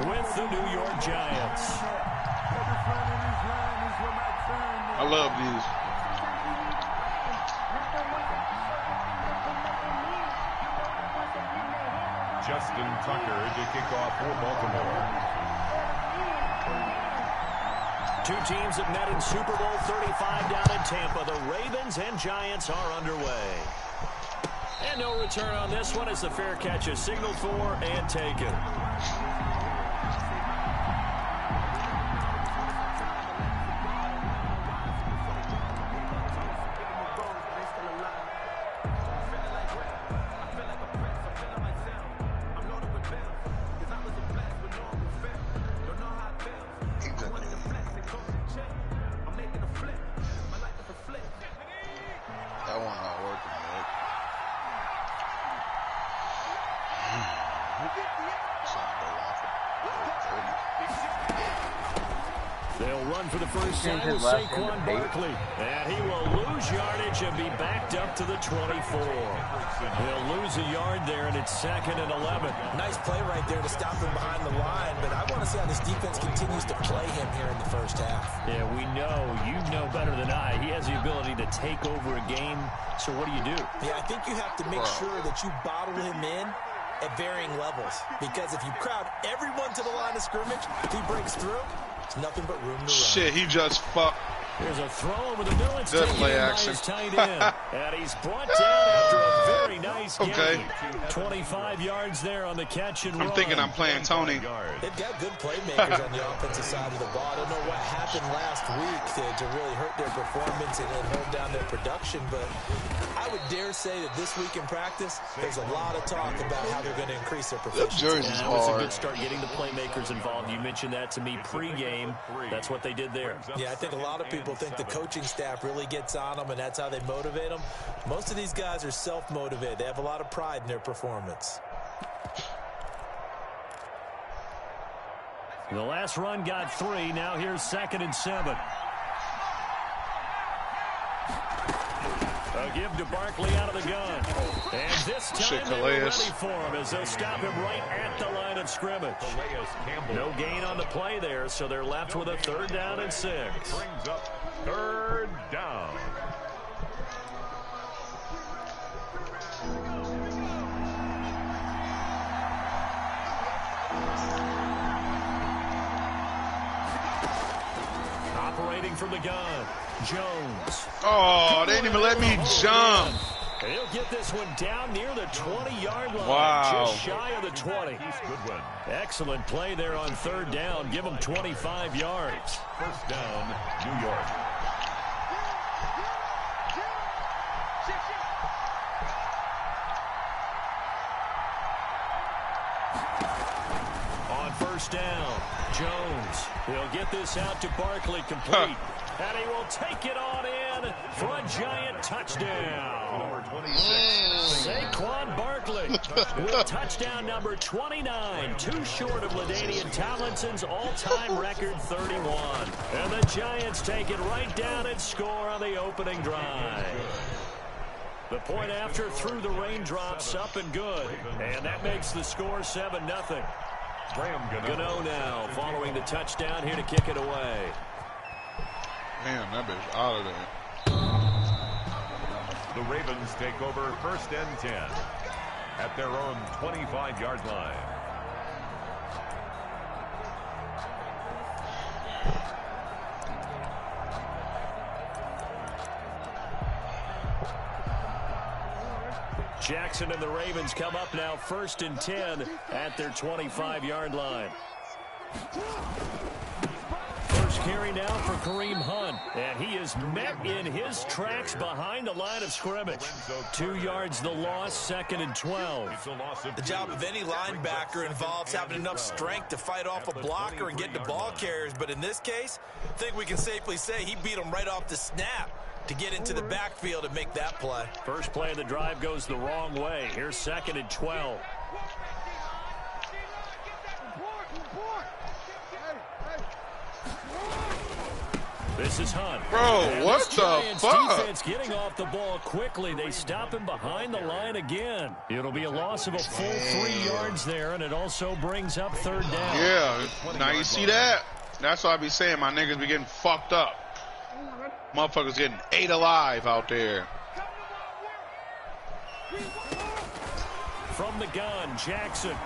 with the New York Giants. I love these. Justin Tucker to kick off for Baltimore. Two teams have met in Super Bowl 35 down in Tampa. The Ravens and Giants are underway. And no return on this one as the fair catch is signaled for and taken. They'll run for the first time with Daiquan Barkley. And he will lose yardage and be backed up to the 24. He'll lose a yard there, and it's 2nd and 11. Nice play right there to stop him behind the line, but I want to see how this defense continues to play him here in the first half. Yeah, we know. You know better than I. He has the ability to take over a game. So what do you do? Yeah, I think you have to make sure that you bottle him in at varying levels. Because if you crowd everyone to the line of scrimmage, if he breaks through, it's nothing but room to run. Shit, he just fucked. Here's a throw over the middle. It's Good taken play by action. his tight end. And he's brought down after a very nice game. 25 yards there on the catch and run. I'm thinking I'm playing Tony. They've got good playmakers on the offensive side of the ball. I don't know what happened last week to really hurt their performance and hold down their production, but I would dare say that this week in practice, there's a lot of talk about how they're going to increase their proficiency. That was a good start getting the playmakers involved. You mentioned that to me pregame. That's what they did there. Yeah, I think a lot of people think the coaching staff really gets on them, and that's how they motivate them. Most of these guys are self-motivated. They have a lot of pride in their performance. The last run got 3. Now here's 2nd and 7. A give to Barkley out of the gun. And this time they're ready for him as they'll stop him right at the line of scrimmage. No gain on the play there, so they're left with a 3rd down and 6. Brings up 3rd down. Operating from the gun, Jones. Oh, they didn't even let me jump. He'll get this one down near the 20-yard line. Wow. Just shy of the 20. Excellent play there on 3rd down. Give him 25 yards. 1st down, New York. On 1st down, Jones. He'll get this out to Barkley, complete. And he will take it on in for a Giant touchdown. Number 26. Daiquan Barkley with touchdown number 29. Too short of LaDainian Tomlinson's all-time record 31. And the Giants take it right down and score on the opening drive. The point after through the raindrops, up and good. And that makes the score 7-0. Gano now following the touchdown here to kick it away. Damn, that bitch out of there. The Ravens take over 1st and 10 at their own 25-yard line. Jackson and the Ravens come up now 1st and 10 at their 25-yard line. First carry now for Kareem Hunt, and he is met in his tracks behind the line of scrimmage. 2 yards the loss, 2nd and 12. The job of any linebacker involves having enough strength to fight off a blocker and get to ball carriers, but in this case, I think we can safely say he beat him right off the snap to get into the backfield and make that play. First play of the drive goes the wrong way. Here's 2nd and 12. This is Hunt. Bro, And what this the Giants fuck? defense getting off the ball quickly. They stop him behind the line again. It'll be a loss of a full 3 yards there, and it also brings up 3rd down. Yeah, now you see that? That's what I be saying. My niggas be getting fucked up. Motherfuckers getting ate alive out there. From the gun, Jackson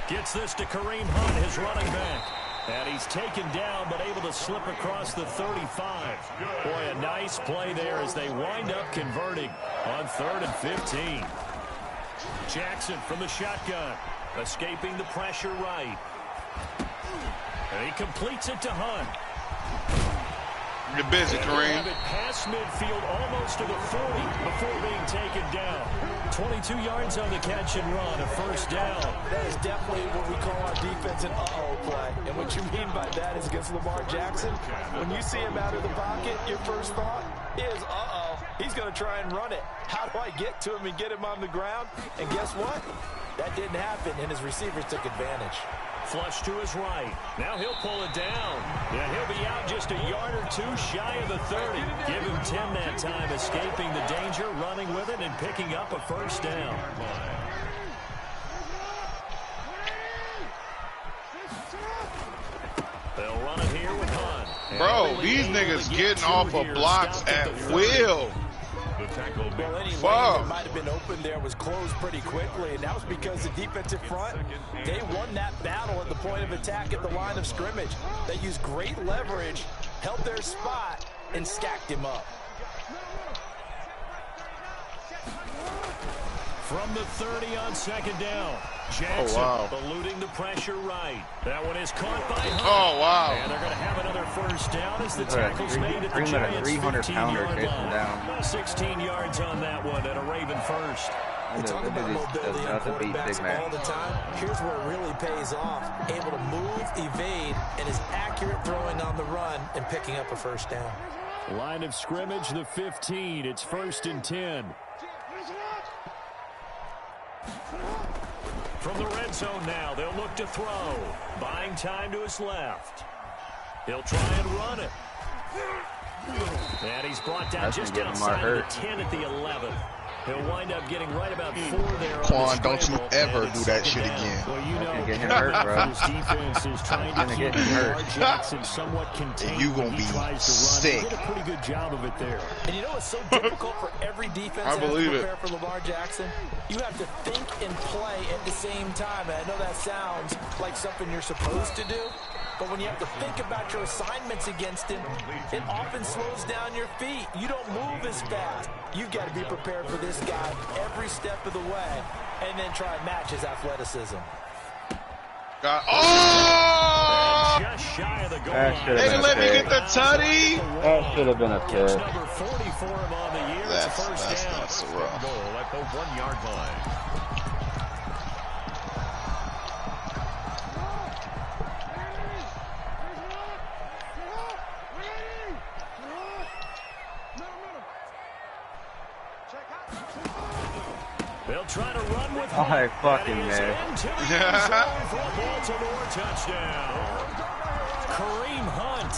gets this to Kareem Hunt, his running back. And he's taken down, but able to slip across the 35. Boy, a nice play there as they wind up converting on 3rd and 15. Jackson from the shotgun, escaping the pressure right. And he completes it to Hunt. You're busy, Kareem. Have it past midfield, almost to the 40 before being taken down. 22 yards on the catch and run, a 1st down. That is definitely what we call our defense an uh-oh play. And what you mean by that is against Lamar Jackson, when you see him out of the pocket, your first thought is, uh-oh, he's going to try and run it. How do I get to him and get him on the ground? And guess what? That didn't happen, and his receivers took advantage. Flush to his right. Now he'll pull it down. Yeah, he'll be out just a yard or 2 shy of the 30. Give him 10 that time, escaping the danger, running with it, and picking up a 1st down. They'll run it here with Hunt. Bro, these niggas getting off of blocks at will. Well, any lane that might have been open there was closed pretty quickly, and that was because the defensive front, they won that battle at the point of attack at the line of scrimmage. They used great leverage, held their spot, and stacked him up. From the 30 on 2nd down. Jackson eluding the pressure right. That one is caught by Hunt. Oh, wow. And they're going to have another 1st down as the tackle's made at the Giants' 15-yard line. 16 yards on that one and a Raven 1st. We talk about mobility on quarterbacks all the time. Here's where it really pays off. Able to move, evade, and is accurate throwing on the run and picking up a 1st down. Line of scrimmage, the 15. It's 1st and 10. From the red zone now, they'll look to throw. Buying time to his left. He'll try and run it. And he's brought down just outside of the 10 at the 11. He'll wind up getting right about 4 there. Quan, don't you ever do that shit again. Well, you know, get him hurt, bro. his defense is trying to keep Lamar Jackson somewhat contained. You gonna be sick. He did a pretty good job of it there. And you know it's so difficult for every defense to prepare for Lamar Jackson? You have to think and play at the same time. And I know that sounds like something you're supposed to do, but when you have to think about your assignments against him, it often slows down your feet. You don't move as fast. You've got to be prepared for this guy every step of the way and then try and match his athleticism. Oh! Just shy of the goal They didn't let me get the tutty. That should have been a pick. Number 40 for him on the year. It's a 1st down. That's rough. Goal at the 1-yard line. They'll try to run with I fucking man. Baltimore touchdown. Kareem Hunt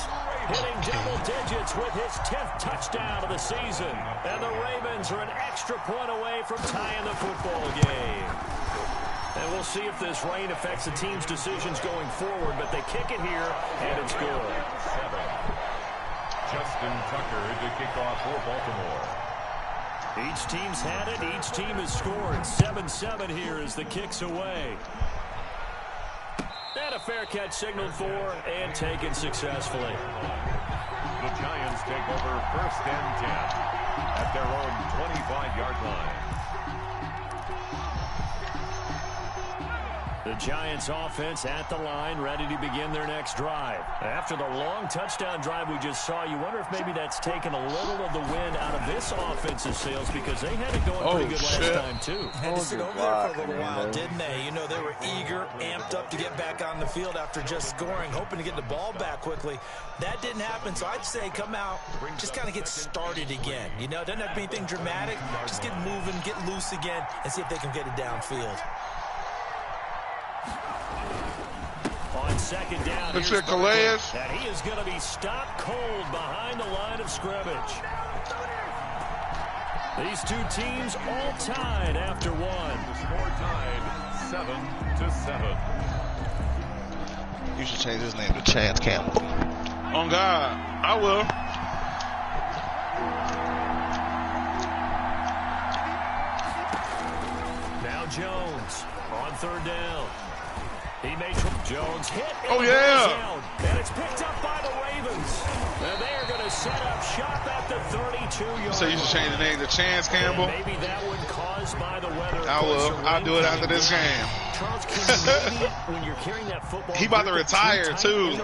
hitting double digits with his 10th touchdown of the season. And the Ravens are an extra point away from tying the football game. And we'll see if this rain affects the team's decisions going forward, but they kick it here, and it's good. Justin Tucker to kick off for Baltimore. Each team's had it. Each team has scored. 7-7 here as the kick's away. And a fair catch signaled for and taken successfully. The Giants take over 1st and 10 at their own 25-yard line. The Giants offense at the line, ready to begin their next drive. After the long touchdown drive we just saw, you wonder if maybe that's taken a little of the wind out of this offensive sails because they had it going pretty good last time, too. Had to sit over there for a little while, didn't they? You know, they were eager, amped up to get back on the field after just scoring, hoping to get the ball back quickly. That didn't happen, so I'd say come out, just kind of get started again. You know, it doesn't have to be anything dramatic. Just get moving, get loose again, and see if they can get it downfield. On on second down. Good shit, Calais. And he is going to be stopped cold behind the line of scrimmage. These two teams all tied after one. The score tied 7-7. You should change his name to Chance Campbell. On God, I will. Now Jones on third down. He made Jones hit. Oh, yeah. And it's picked up by the Ravens. And they are going to set up shop at the 32-yard So you should change the name to Chance Campbell. And maybe that one caused by the weather. I will. I'll do it after this game. Charles, can you maybe, when you're carrying that football, He about to retire, too.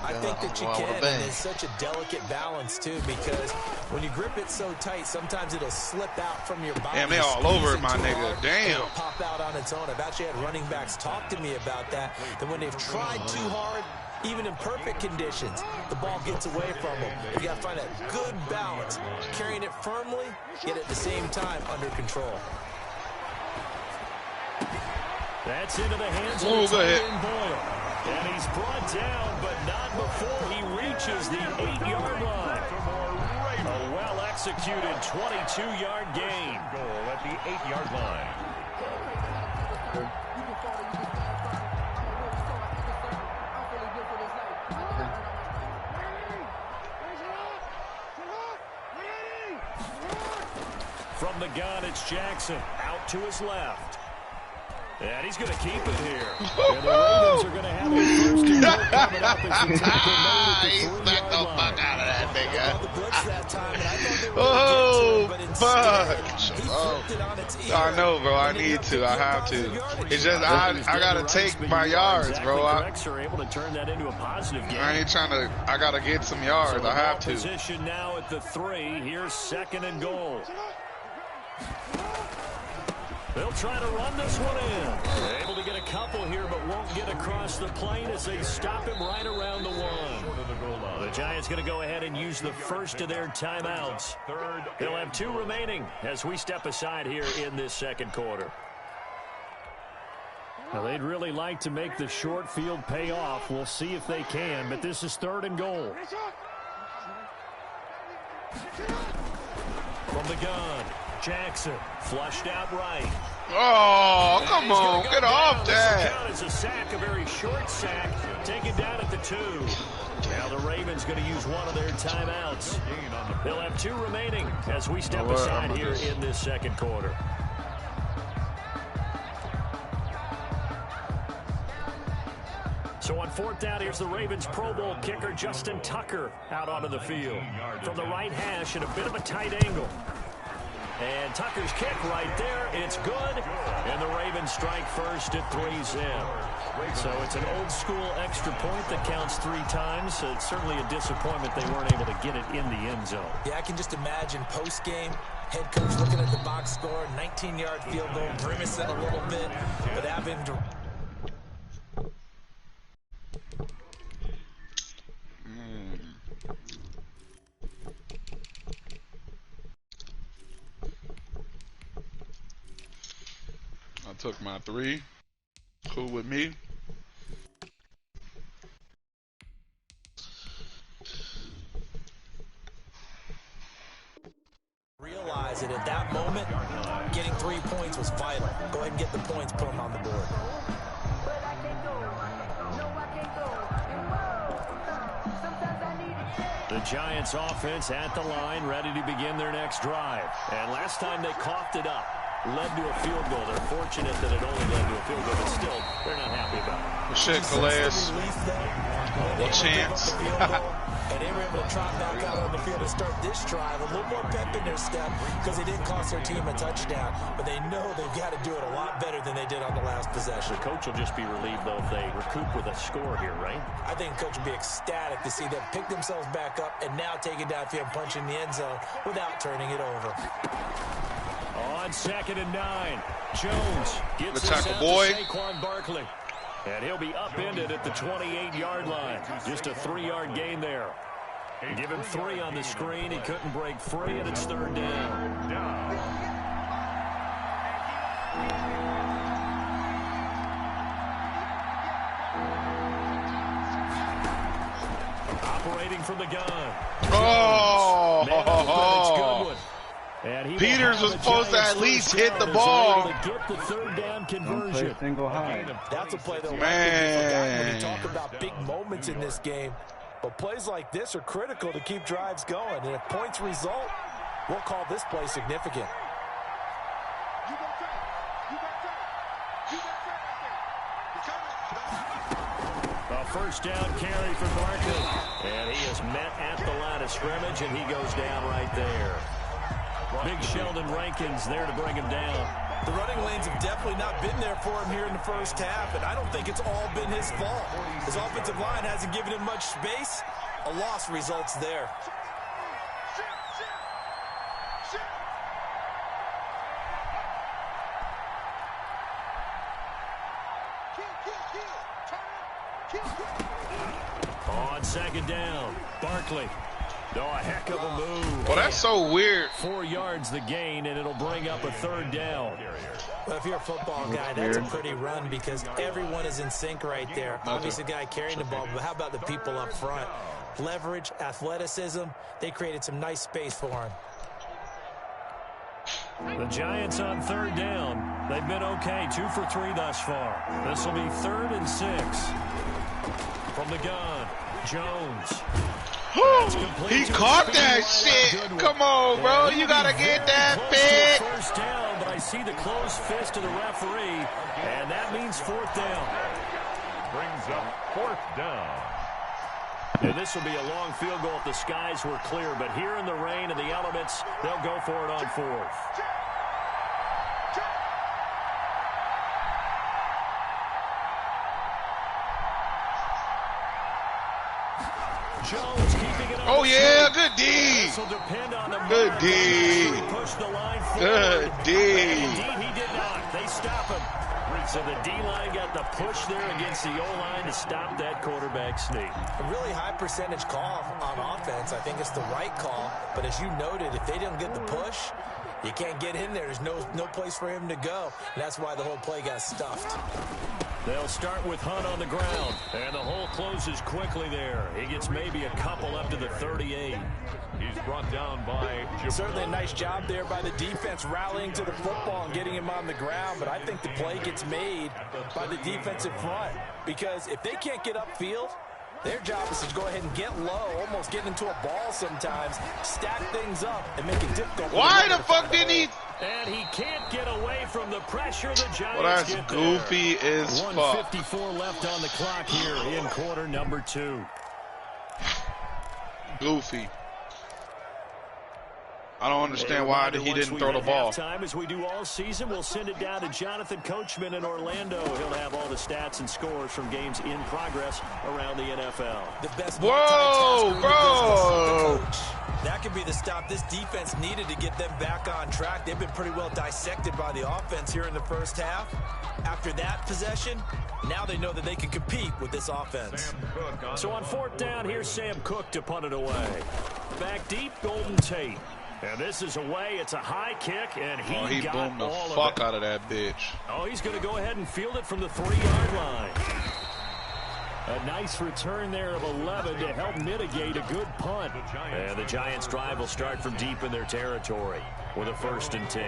I think that you can, and it's such a delicate balance, too, because when you grip it so tight, sometimes it'll slip out from your body. Damn, they all over it, my nigga. Damn. It'll pop out on its own. I've actually had running backs talk to me about that when they've tried too hard, even in perfect conditions, the ball gets away from them. You got to find a good balance, carrying it firmly, yet at the same time under control. That's into the hands of Go ahead. Boyle. And he's brought down, but not before he reaches the 8-yard line. A well-executed 22-yard gain. Goal at the 8-yard line. From the gun, it's Jackson. Out to his left. And he's going to keep it here. And the Ravens are going to have a first and goal coming up as the tackle made at the 3-yard line. Out of that nigga. The blitz that time, and I thought they were Oh, gonna get to it, but fuck. instead, he flipped it on its ear. I know, bro. I need to. I have to. It's just I gotta take my yards, bro. Are able to turn that into a positive game. I ain't trying to. I gotta get some yards. I have to. Position now at the 3. Here's second and goal. They'll try to run this one in. They're able to get a couple here, but won't get across the plane as they stop him right around the 1. The Giants going to go ahead and use the first of their timeouts. They'll have 2 remaining as we step aside here in this second quarter. Now, they'd really like to make the short field pay off. We'll see if they can, but this is third and goal. From the gun, Jackson flushed out right. Oh, come on. Get off that. This is a sack, a very short sack, taken down at the 2. Now the Ravens going to use one of their timeouts. They'll have 2 remaining as we step aside here in this second quarter. So on fourth down, here's the Ravens Pro Bowl kicker, Justin Tucker, out onto the field. From the right hash at a bit of a tight angle. And Tucker's kick right there. It's good. And the Ravens strike first at 3-0. So it's an old-school extra point that counts 3 times. So it's certainly a disappointment they weren't able to get it in the end zone. Yeah, I can just imagine post-game, head coach looking at the box score, 19-yard field goal, grimacing a little bit, but having to... Took my 3. Cool with me. Realize that at that moment, getting 3 points was vital. Go ahead and get the points, put them on the board. The Giants offense at the line, ready to begin their next drive. And last time they coughed it up. Led to a field goal. They're fortunate that it only led to a field goal, but still, they're not happy about it. Well, shit, Calais. Well, Chance. And they were able to trot back out on the field and start this drive. A little more pep in their step because they didn't cost their team a touchdown. But they know they've got to do it a lot better than they did on the last possession. The coach will just be relieved, though, if they recoup with a score here, right? I think the coach will be ecstatic to see them pick themselves back up and now take it downfield, punching the end zone without turning it over. On second and 9, Jones gets the tackle out boy. to Daiquan Barkley. And he'll be upended at the 28-yard line. Just a 3-yard gain there. Give him 3 on the screen. He couldn't break free, and it's third down. Operating from the gun. Oh! And Peters was supposed to at least hit the ball. To get the third down conversion. Don't play single high. That's a play that Man. when you talk about big moments in this game. But plays like this are critical to keep drives going. And if points result, we'll call this play significant. A first down carry for Barkley. And he is met at the line of scrimmage, and he goes down right there. Big Sheldon Rankins there to bring him down. The running lanes have definitely not been there for him here in the first half, and I don't think it's all been his fault. His offensive line hasn't given him much space. A loss results there. On second down, Barkley. Oh, a heck of a move. Well, that's so weird. 4 yards the gain, and it'll bring up a third down. Well, if you're a football guy, that's a pretty run because everyone is in sync right there. Obviously, the guy carrying the ball, but how about the people up front? Leverage, athleticism, they created some nice space for him. The Giants on third down. They've been okay, 2 for 3 thus far. This will be 3rd and 6. From the gun, Jones. He caught that shit. Come on, bro. You got to get that big. First down, but I see the closed fist of the referee, and that means 4th down. Brings up 4th down. And this will be a long field goal if the skies were clear, but here in the rain and the elements, they'll go for it on 4th. Jones keeping it on. Oh, yeah. Good D. Good D. Good D. Indeed, he did not. They stop him. So the D-line got the push there against the O-line to stop that quarterback sneak. A really high percentage call on offense. I think it's the right call. But as you noted, if they didn't get the push, you can't get in there. There's no place for him to go. And that's why the whole play got stuffed. They'll start with Hunt on the ground. And the hole closes quickly there. He gets maybe a couple up to the 38. He's brought down by Jabril. Certainly a nice job there by the defense rallying to the football and getting him on the ground. But I think the play gets made by the defensive front. Because if they can't get upfield, their job is to go ahead and get low, almost get into a ball sometimes, stack things up, and make it difficult. Why the fuck didn't he? And he can't get away from the pressure the Giants Well, that's get goofy there. as fuck. 1:54 left on the clock here in quarter number 2. Goofy. I don't understand why he didn't throw the ball. Time as we do all season, we'll send it down to Jonathan Coachman in Orlando. He'll have all the stats and scores from games in progress around the NFL. The best Whoa, bro! That could be the stop this defense needed to get them back on track. They've been pretty well dissected by the offense here in the first half. After that possession, now they know that they can compete with this offense. So on 4th down, here's Sam Cook to punt it away. Back deep, Golden Tate. And this is away. It's a high kick, and he got boomed the all fuck of it. out of that bitch. Oh, he's going to go ahead and field it from the 3-yard line. A nice return there of 11 to help mitigate a good punt. And the Giants' drive will start from deep in their territory with a 1st and 10.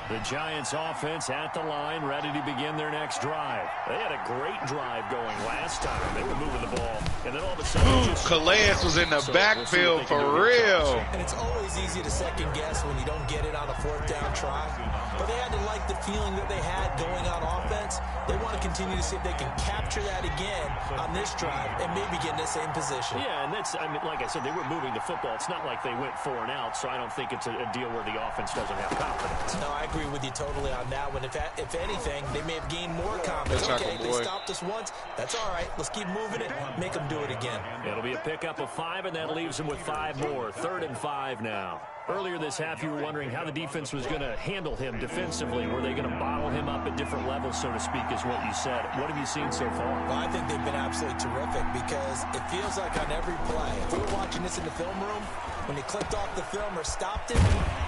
The Giants' offense at the line, ready to begin their next drive. They had a great drive going last time. They were moving the ball, and then all of a sudden, Calais was in the backfield for real. And it's always easy to second guess when you don't get it on a 4th down try. But they had to like the feeling that they had going on offense. They want to continue to see if they can capture that again on this drive and maybe get in the same position. Yeah, and that's, I mean, like I said, they were moving the football. It's not like they went 4 and out, so I don't think it's a deal where the offense doesn't have confidence. No, I agree with you totally on that one. If anything, they may have gained more confidence. Okay, they stopped us once. That's all right. Let's keep moving it. Make them do it again. It'll be a pickup of 5, and that leaves them with 5 more. 3rd and 5 now. Earlier this half, you were wondering how the defense was going to handle him defensively. Were they going to bottle him up at different levels, so to speak, is what you said. What have you seen so far? Well, I think they've been absolutely terrific because it feels like on every play, if we were watching this in the film room, when he clicked off the film or stopped it,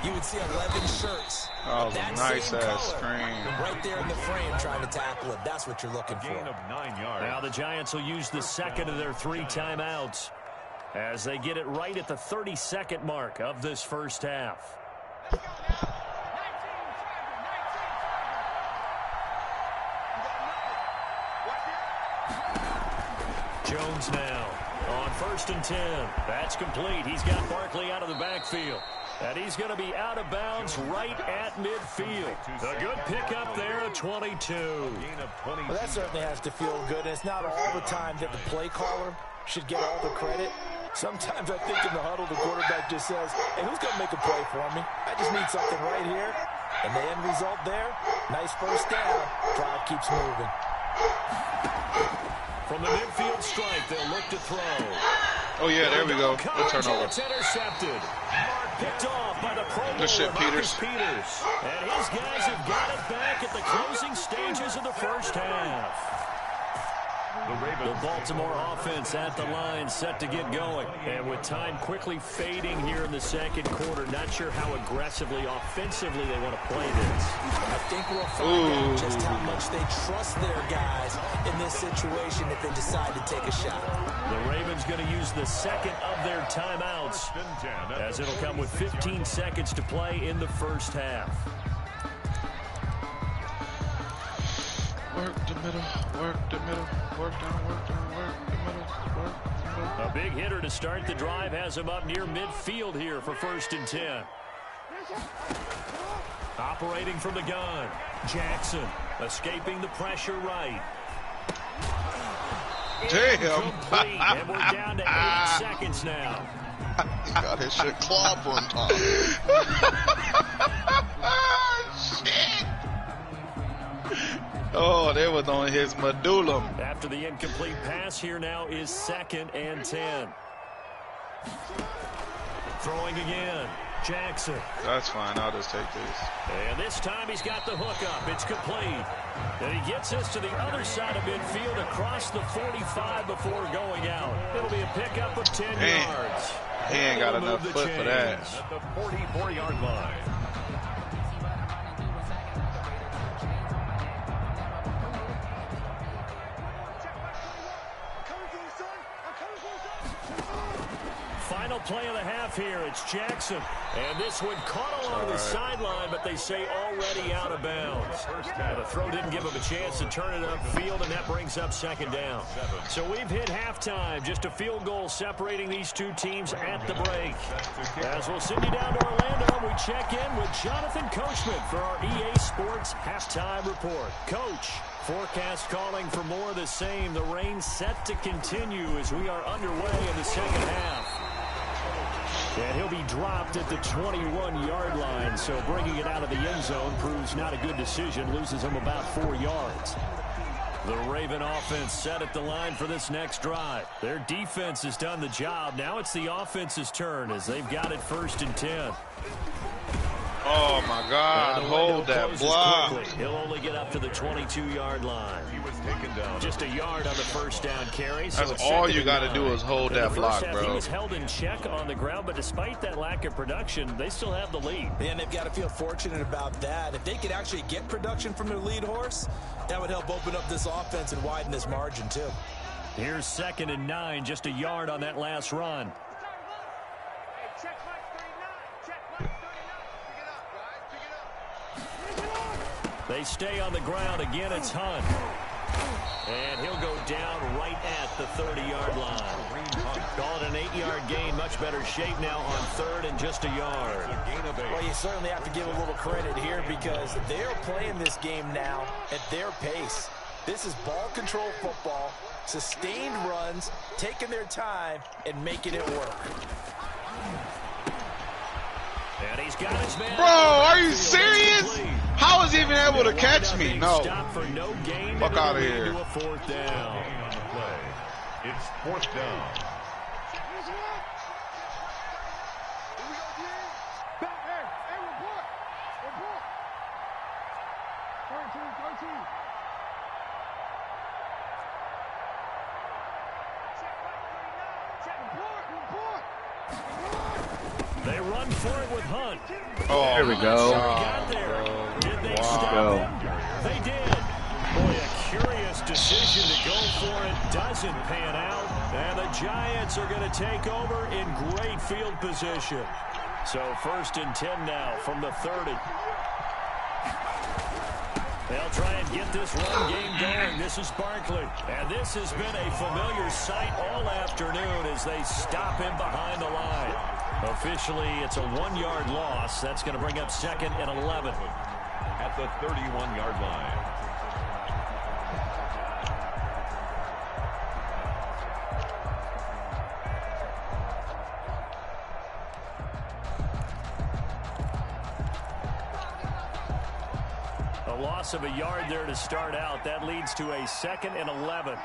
you would see 11 shirts. That was a nice-ass screen. Right there in the frame trying to tackle it. That's what you're looking for. Gain of 9 yards. Now the Giants will use the second of their 3 timeouts. as they get it right at the 30-second mark of this first half. Jones now on 1st and 10. That's complete. He's got Barkley out of the backfield. And he's going to be out of bounds right at midfield. A good pickup there, a 22. Well, that certainly has to feel good. And it's not all the time that the play caller should get all the credit. Sometimes I think in the huddle, the quarterback just says, hey, who's going to make a play for me? I just need something right here. And the end result there, nice first down. Drive keeps moving. From the midfield strike, they'll look to throw. Oh, yeah, there we go. Good turnover. It's intercepted. Picked off by the Pro Bowler, Good shit, Peters. And his guys have got it back at the closing stages of the first half. The Baltimore offense at the line, set to get going. And with time quickly fading here in the second quarter, not sure how aggressively, offensively they want to play this. I think we'll find out just how much they trust their guys in this situation if they decide to take a shot. The Ravens going to use the second of their timeouts, as it'll come with 15 seconds to play in the first half. Work the middle, work the middle, work down, work the middle, work the middle. A big hitter to start the drive has him up near midfield here for 1st and 10. Operating from the gun, Jackson escaping the pressure right. Damn. Incomplete, and we're down to 8 seconds now. He got his shit clobbed one time. Shit. Oh, that was on his medulla. After the incomplete pass, here now is 2nd and 10. Throwing again, Jackson. That's fine. I'll just take this. And this time he's got the hook up. It's complete. And he gets us to the other side of midfield across the 45 before going out. It'll be a pickup of 10 yards. He ain't got enough foot for that. At the 44-yard line. Final play of the half here. It's Jackson. And this one caught along the sideline, but they say already out of bounds. And the throw didn't give him a chance to turn it upfield, and that brings up 2nd down. So we've hit halftime. Just a field goal separating these two teams at the break. As we'll send you down to Orlando, we check in with Jonathan Coachman for our EA Sports Halftime Report. Coach, forecast calling for more of the same. The rain set to continue as we are underway in the second half. And he'll be dropped at the 21-yard line, so bringing it out of the end zone proves not a good decision, loses him about 4 yards. The Raven offense set at the line for this next drive. Their defense has done the job. Now it's the offense's turn as they've got it 1st and 10. Oh, my God. Hold that block. Quickly. He'll only get up to the 22-yard line. He was taken down. Just a yard on the first down carry. So That's all you got to do is hold that block, bro. He was held in check on the ground, but despite that lack of production, they still have the lead. And they've got to feel fortunate about that. If they could actually get production from their lead horse, that would help open up this offense and widen this margin, too. Here's 2nd and 9, just a yard on that last run. They stay on the ground. Again, it's Hunt. And he'll go down right at the 30-yard line. Call it an 8-yard gain. Much better shape now on 3rd and just a yard. Well, you certainly have to give a little credit here because they're playing this game now at their pace. This is ball control football, sustained runs, taking their time, and making it work. And he's got his man. Bro, are you serious? How is he even able to catch me? No. Fuck out of here. It's 4th down. They run for it with Hunt. Oh, there we go. Did they stop him? They did. Boy, a curious decision to go for it doesn't pan out, and the Giants are going to take over in great field position. So 1st and 10 now from the 30. They'll try and get this run game going. This is Barkley. And this has been a familiar sight all afternoon as they stop him behind the line. Officially, it's a 1-yard loss. That's going to bring up 2nd and 11. At the 31-yard line. A loss of a yard there to start out. That leads to a 2nd and 11.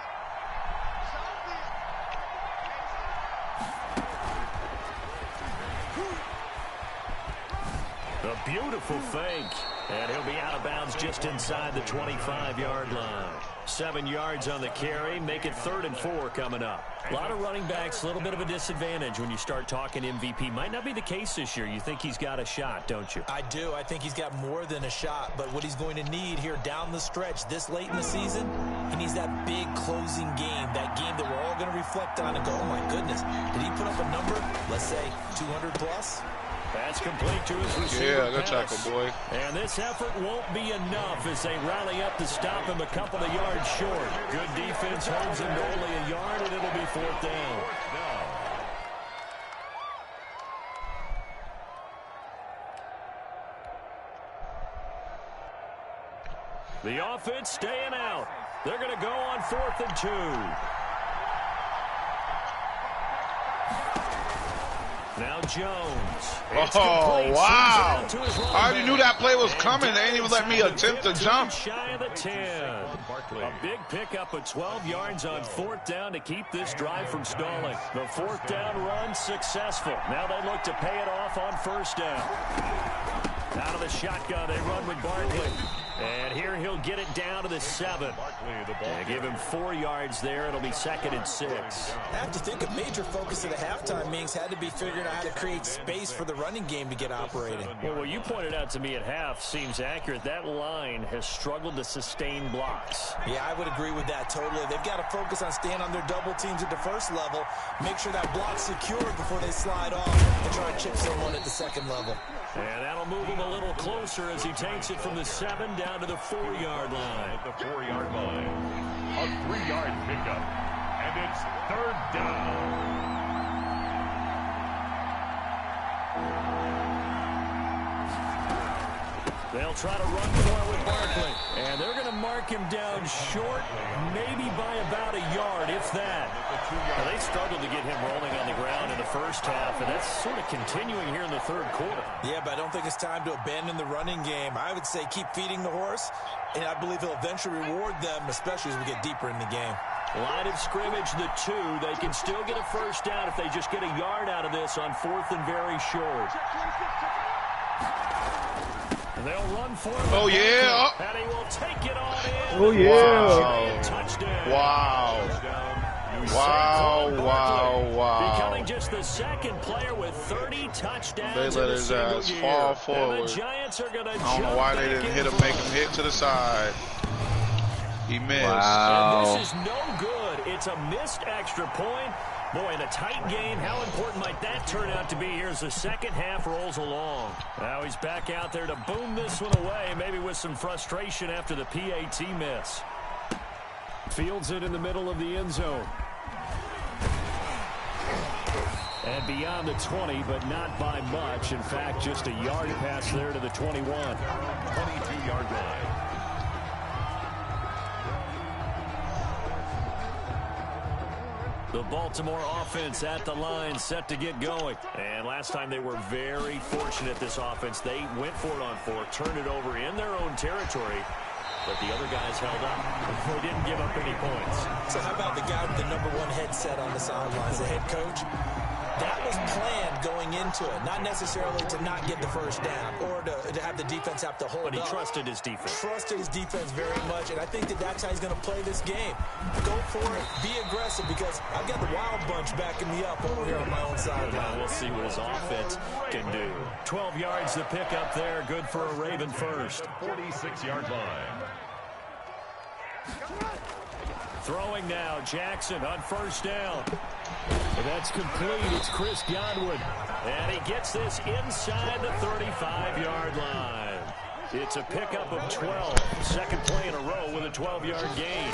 A beautiful fake. And he'll be out of bounds just inside the 25-yard line. 7 yards on the carry. Make it 3rd and 4 coming up. A lot of running backs, a little bit of a disadvantage when you start talking MVP. Might not be the case this year. You think he's got a shot, don't you? I do. I think he's got more than a shot. But what he's going to need here down the stretch this late in the season, he needs that big closing game. That game that we're all going to reflect on and go, oh, my goodness. Did he put up a number, let's say, 200 plus? That's complete to his receiver. Yeah, good tackle, boy. And this effort won't be enough as they rally up to stop him a couple of yards short. Good defense holds him to only a yard, and it'll be 4th down. The offense staying out. They're going to go on 4th and 2. Now Jones. Oh, wow. I already knew that play was coming. They didn't even let me attempt to jump. Shy of the 10. A big pickup of 12 yards on 4th down to keep this drive from stalling. The 4th down run successful. Now they look to pay it off on 1st down. Out of the shotgun, they run with Barkley. And here he'll get it down to the 7. And give him 4 yards there. It'll be 2nd and 6. I have to think a major focus of the halftime meetings had to be figuring out how to create space for the running game to get operating. Well, what you pointed out to me at half seems accurate. That line has struggled to sustain blocks. Yeah, I would agree with that totally. They've got to focus on staying on their double teams at the 1st level, make sure that block's secured before they slide off and try to chip someone at the 2nd level. And that'll move him a little closer as he takes it from the 7 down to the 4-yard line. At the 4-yard line. A 3-yard pickup. And it's 3rd down. They'll try to run for it with Barkley. And they're going to mark him down short, maybe by about a yard, if that. Now, they struggled to get him rolling on the ground in the 1st half, and that's sort of continuing here in the 3rd quarter. Yeah, but I don't think it's time to abandon the running game. I would say keep feeding the horse, and I believe he'll eventually reward them, especially as we get deeper in the game. Line of scrimmage, the 2. They can still get a 1st down if they just get a yard out of this on 4th and very short. They'll run for him. Oh, yeah. And he will take it on in. Oh, yeah. Touchdown. Wow. Becoming just the 2nd player with 30 touchdowns. They let his ass fall forward. And the Giants are going to I don't know why they didn't hit him, make him hit to the side. He missed. Wow. And this is no good. It's a missed extra point. Boy, in a tight game, how important might that turn out to be here as the 2nd half rolls along? Now he's back out there to boom this one away, maybe with some frustration after the PAT miss. Fields it in the middle of the end zone. And beyond the 20, but not by much. In fact, just a yard pass there to the 21. 22-yard line. The Baltimore offense at the line, set to get going. And last time they were very fortunate, this offense. They went for it on 4, turned it over in their own territory, but the other guys held up. They didn't give up any points. So how about the guy with the #1 headset on the sidelines, the head coach? That was planned going into it, not necessarily to not get the 1st down or to have the defense have to hold up. But he trusted his defense. Trusted his defense very much, and I think that's how he's going to play this game. Go for it, be aggressive, because I've got the wild bunch backing me up over here on my own sideline. We'll see what his offense can do. 12 yards to pick up there, good for a Raven first. 46-yard line. Throwing now, Jackson on first down. And that's complete. It's Chris Godwin. And he gets this inside the 35-yard line. It's a pickup of 12. Second play in a row with a 12-yard gain.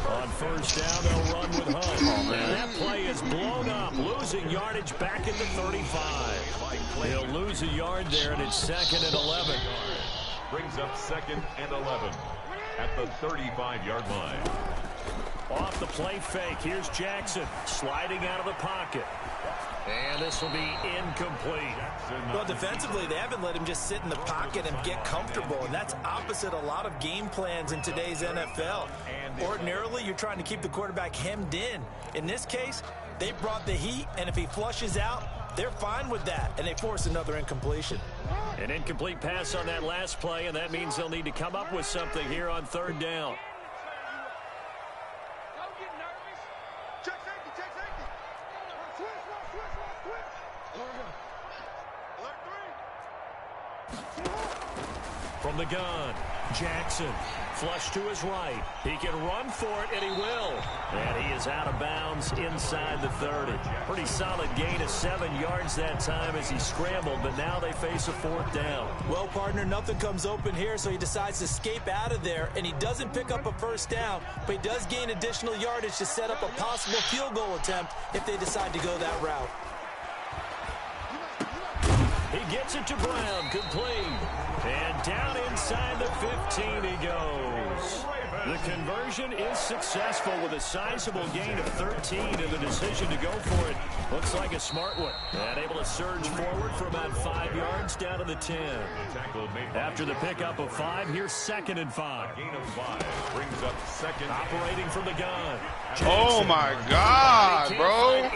On first down, they'll run with Hunt. And that play is blown up, losing yardage back at the 35. He'll lose a yard there, and it's second and 11. Brings up second and 11 at the 35-yard line. Off the play fake, here's Jackson sliding out of the pocket. And this will be incomplete. Well, defensively, they haven't let him just sit in the pocket and get comfortable, and that's opposite a lot of game plans in today's NFL. Ordinarily, you're trying to keep the quarterback hemmed in. In this case, they brought the heat, and if he flushes out, they're fine with that, and they force another incompletion. An incomplete pass on that last play, and that means they'll need to come up with something here on third down. From the gun, Jackson, flush to his right. He can run for it, and he will. And he is out of bounds inside the 30. Pretty solid gain of 7 yards that time as he scrambled, but now they face a fourth down. Well, partner, nothing comes open here, so he decides to escape out of there, and he doesn't pick up a first down, but he does gain additional yardage to set up a possible field goal attempt if they decide to go that route. He gets it to Brown, complete. And down inside the 15 he goes. The conversion is successful with a sizable gain of 13 and the decision to go for it. Looks like a smart one. And able to surge forward for about 5 yards down to the 10. After the pickup of 5, here's second and 5. Gain of 5 brings up second. Operating from the gun. Jackson. Oh, my God, bro.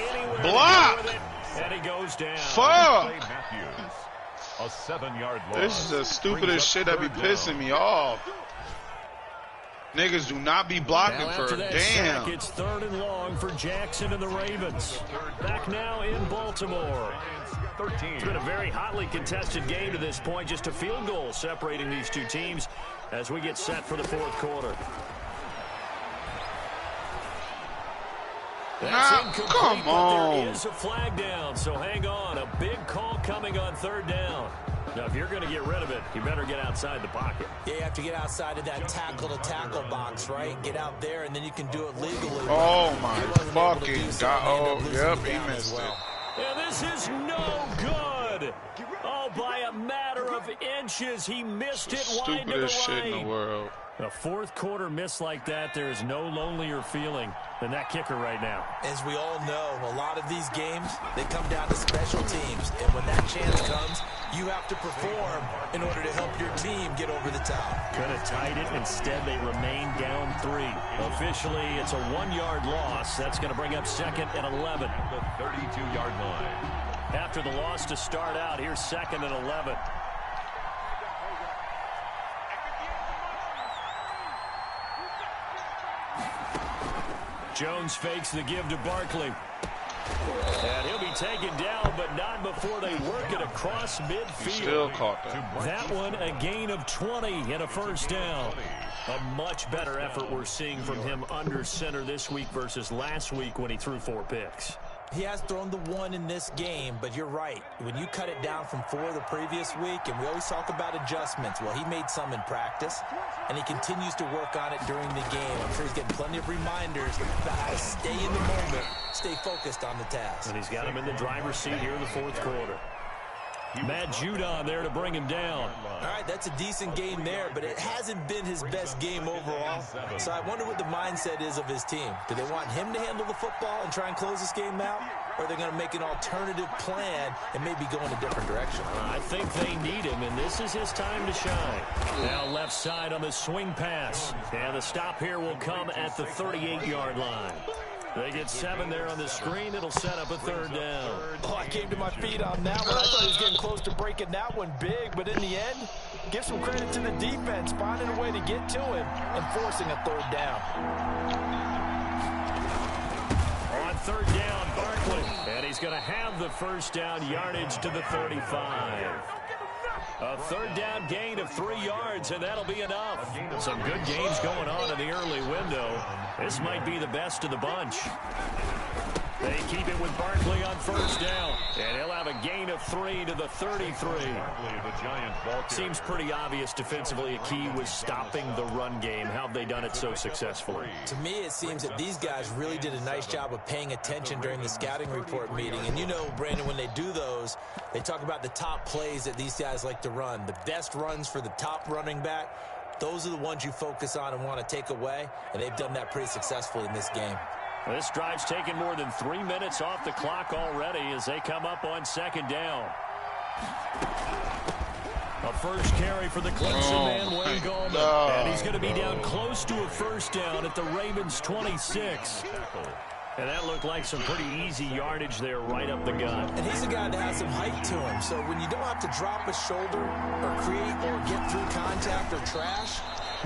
Block. And he goes down. Fuck. A 7-yard loss. This is the stupidest shit that be pissing me off. Niggas do not be blocking for a damn. Sack, it's third and long for Jackson and the Ravens. Back now in Baltimore. It's been a very hotly contested game to this point. Just a field goal separating these two teams as we get set for the fourth quarter. That's come on. There is a flag down, so hang on. A big call coming on third down. Now, if you're going to get rid of it, you better get outside the pocket. Yeah, you have to get outside of that tackle-to-tackle box, right? Get out there, and then you can do it legally. Oh, my fucking God. Oh, yep, he missed it. And this is no good. Oh, by a matter of inches, he missed it wide to the right. Stupidest shit in the world. A fourth quarter miss like that, there is no lonelier feeling than that kicker right now. As we all know, a lot of these games, they come down to special teams. And when that chance comes, you have to perform in order to help your team get over the top. Could have tied it. Instead, they remain down 3. Officially, it's a 1-yard loss. That's going to bring up second and 11. The 32-yard line. After the loss to start out, here's second and 11. Jones fakes the give to Barkley. And he'll be taken down, but not before they work it across midfield. Still caught that. That one, a gain of 20 and a first down. A much better effort we're seeing from him under center this week versus last week when he threw 4 picks. He has thrown the 1 in this game, but you're right. When you cut it down from 4 the previous week, and we always talk about adjustments, well, he made some in practice, and he continues to work on it during the game. I'm sure he's getting plenty of reminders about how to stay in the moment, stay focused on the task. And he's got him in the driver's seat here in the fourth quarter. Matt Judon there to bring him down. All right, that's a decent game there, but it hasn't been his best game overall. So I wonder what the mindset is of his team. Do they want him to handle the football and try and close this game out? Or are they going to make an alternative plan and maybe go in a different direction? I think they need him, and this is his time to shine. Now left side on the swing pass. And the stop here will come at the 38-yard line. They get 7 there on the screen. It'll set up a third down. Oh, I came to my feet on that one. I thought he was getting close to breaking that one big, but in the end, give some credit to the defense, finding a way to get to him and forcing a third down. On third down, Barkley. And he's going to have the first down, yardage to the 35. A third down gain of 3 yards, and that'll be enough. Some good games going on in the early window. This might be the best of the bunch. They keep it with Barkley on first down, and he'll have a gain of 3 to the 33. Seems pretty obvious defensively a key was stopping the run game. How have they done it so successfully? To me, it seems that these guys really did a nice job of paying attention during the scouting report meeting. And you know, Brandon, when they do those, they talk about the top plays that these guys like to run. The best runs for the top running back, those are the ones you focus on and want to take away, and they've done that pretty successfully in this game. This drive's taken more than 3 minutes off the clock already as they come up on second down. A first carry for the Clemson man, Wayne Gallman. No. And he's going to be down close to a first down at the Ravens' 26. And that looked like some pretty easy yardage there right up the gut. And he's a guy that has some height to him. So when you don't have to drop a shoulder or create or get through contact or trash,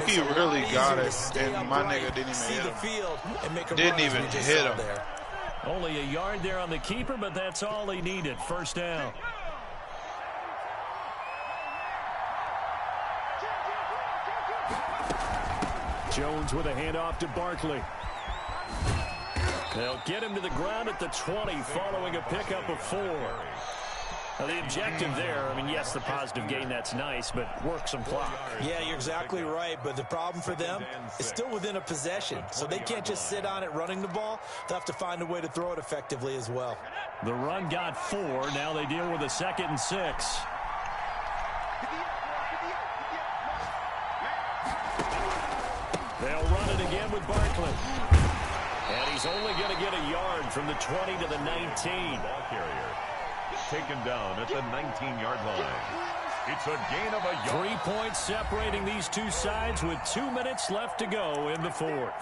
he really got it, and my nigga didn't even hit him. Only a yard there on the keeper, but that's all he needed. First down. Jones with a handoff to Barkley. They'll get him to the ground at the 20 following a pickup of 4. Now, the objective there, I mean, yes, the positive gain, that's nice, but work some clock. Yeah, you're exactly right, but the problem for them is still within a possession, so they can't just sit on it running the ball. They'll have to find a way to throw it effectively as well. The run got 4. Now they deal with a 2nd and 6. They'll run it again with Barkley. And he's only going to get a yard from the 20 to the 19. Ball carrier taken down at the 19-yard line. It's a gain of a yard. 3 points separating these two sides with 2 minutes left to go in the 4th.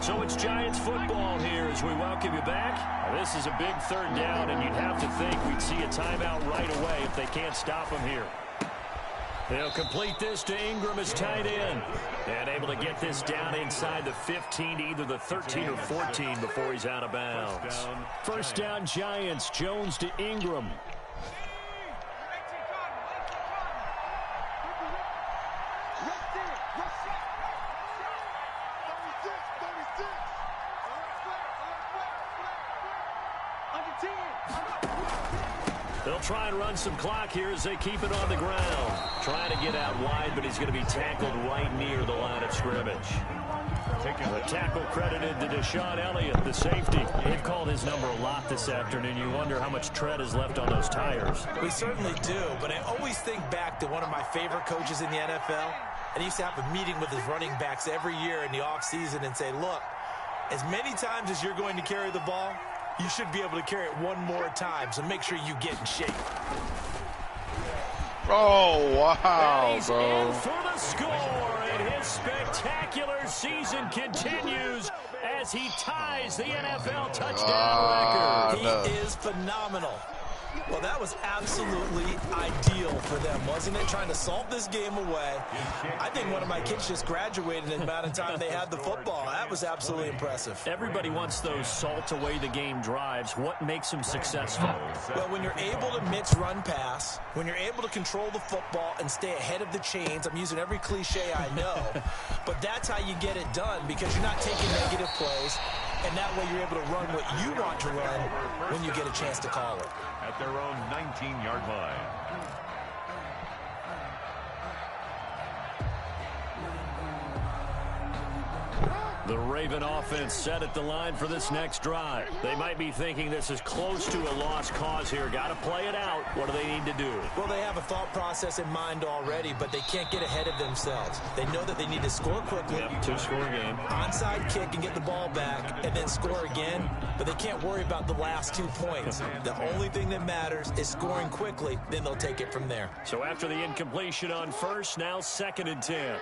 So it's Giants football here as we welcome you back. Now, this is a big third down, and you'd have to think we'd see a timeout right away if they can't stop him here. They'll complete this to Ingram as tight end. And able to get this down inside the 15 to either the 13 or 14 before he's out of bounds. First down Giants, Jones to Ingram. They'll try and run some clock here as they keep it on the ground. Trying to get out wide, but he's going to be tackled right near the line of scrimmage. The tackle credited to Deshaun Elliott, the safety. They've called his number a lot this afternoon. You wonder how much tread is left on those tires. We certainly do, but I always think back to one of my favorite coaches in the NFL. And he used to have a meeting with his running backs every year in the offseason and say, look, as many times as you're going to carry the ball, you should be able to carry it one more time, so make sure you get in shape. Oh, wow, and he's bro. in for the score, and his spectacular season continues as he ties the NFL touchdown record. He is phenomenal. Well, that was absolutely ideal for them, wasn't it? Trying to salt this game away. I think one of my kids just graduated in the amount of time they had the football. That was absolutely impressive. Everybody wants those salt away the game drives. What makes them successful? Well, when you're able to mix run pass, when you're able to control the football and stay ahead of the chains, I'm using every cliche I know, but that's how you get it done because you're not taking negative plays, and that way you're able to run what you want to run when you get a chance to call it. At their own 19-yard line. The Raven offense set at the line for this next drive. They might be thinking this is close to a lost cause here. Got to play it out. What do they need to do? Well, they have a thought process in mind already, but they can't get ahead of themselves. They know that they need to score quickly. Yep, two-score game. Onside kick and get the ball back and then score again, but they can't worry about the last 2 points. The only thing that matters is scoring quickly, then they'll take it from there. So after the incompletion on first, now 2nd and 10.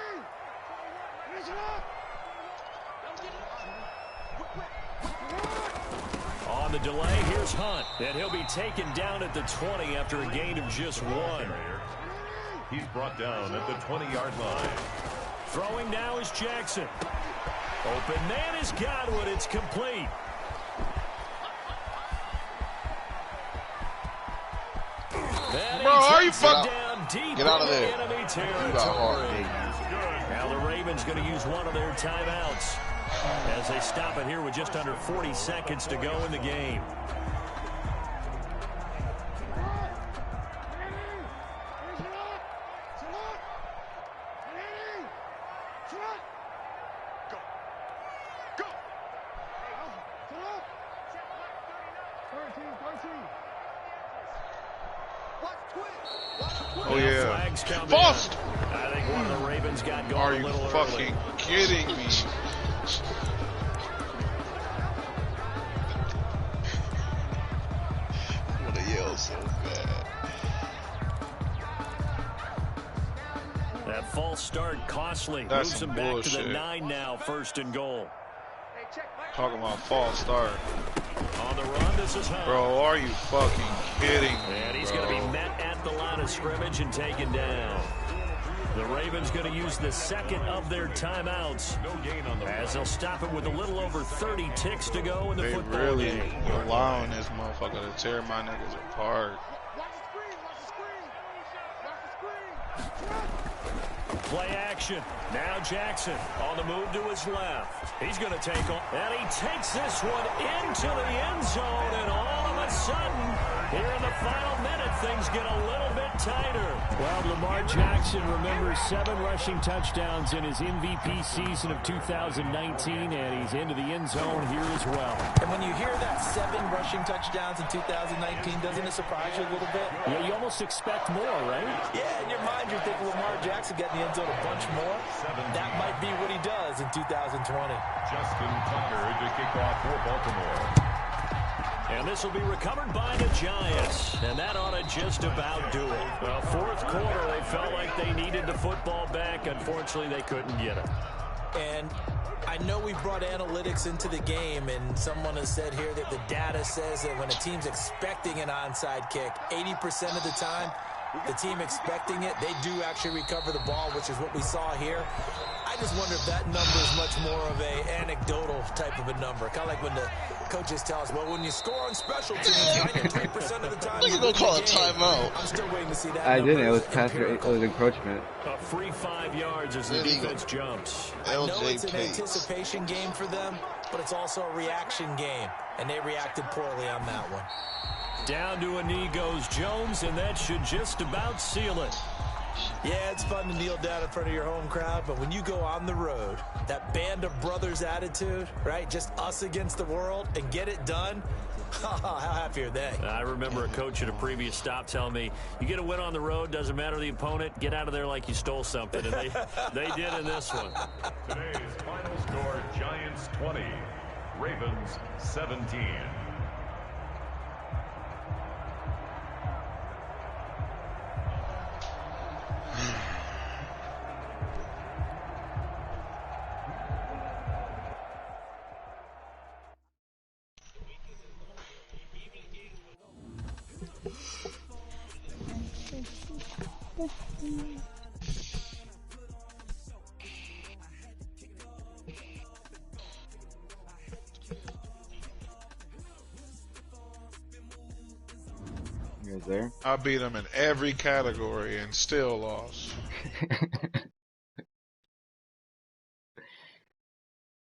On the delay, here's Hunt, and he'll be taken down at the 20 after a gain of just 1. He's brought down at the 20-yard line. Throwing now is Jackson. Open man is Godwin. It's complete. bro. Are you takes it fucking? down deep Get out of into there. enemy You territory. got hard. Now the Ravens going to use one of their timeouts as they stop it here with just under 40 seconds to go in the game. Oh yeah. Flags come False. in. I think one of the Ravens got going Are a you little fucking early. kidding me? I want to yell so bad. That false start costly. That's Moves some them back to bullshit. the 9 now, 1st and goal. Talking about false start. On the run, this is Hunt. Bro, are you fucking kidding me, And he's bro? going to be met at the line of scrimmage and taken down. The Ravens going to use the second of their timeouts as they'll stop it with a little over 30 ticks to go in the They football really game. allowing this motherfucker to tear my niggas apart. Play action. Now Jackson on the move to his left. He's going to take on, and he takes this one into the end zone, and all of a sudden, here in the final minute, things get a little bit tighter. Well, Lamar Jackson remembers 7 rushing touchdowns in his MVP season of 2019, and he's into the end zone here as well. And when you hear that 7 rushing touchdowns in 2019, doesn't it surprise you a little bit? Yeah, you almost expect more, right? Yeah, in your mind, you're thinking Lamar Jackson got in the end zone a bunch more. That might be what he does in 2020. Justin Tucker to kick off for Baltimore. And this will be recovered by the Giants. And that ought to just about do it. Well, 4th quarter, they felt like they needed the football back. Unfortunately, they couldn't get it. And I know we brought analytics into the game, and someone has said here that the data says that when a team's expecting an onside kick, 80% of the time, the team expecting it, they do actually recover the ball, which is what we saw here. I just wonder if that number is much more of a anecdotal type of a number. Kind of like when the coaches tell us, well, when you score on special teams, 93% of the time You're going to call a timeout. I'm still waiting to see that I number. didn't. It was It's pass. It empirical. was encroachment. A free 5 yards as the defense jumps. I know LJ it's an Pace. anticipation game for them, but it's also a reaction game, and they reacted poorly on that one. Down to a knee goes Jones, and that should just about seal it. Yeah, it's fun to kneel down in front of your home crowd, but when you go on the road, that band of brothers attitude, right? Just us against the world and get it done. How happy are they? I remember a coach at a previous stop telling me, you get a win on the road, doesn't matter the opponent, get out of there like you stole something. And they did in this one. Today's final score, Giants 20, Ravens 17. You guys there? I beat him in every category and still lost.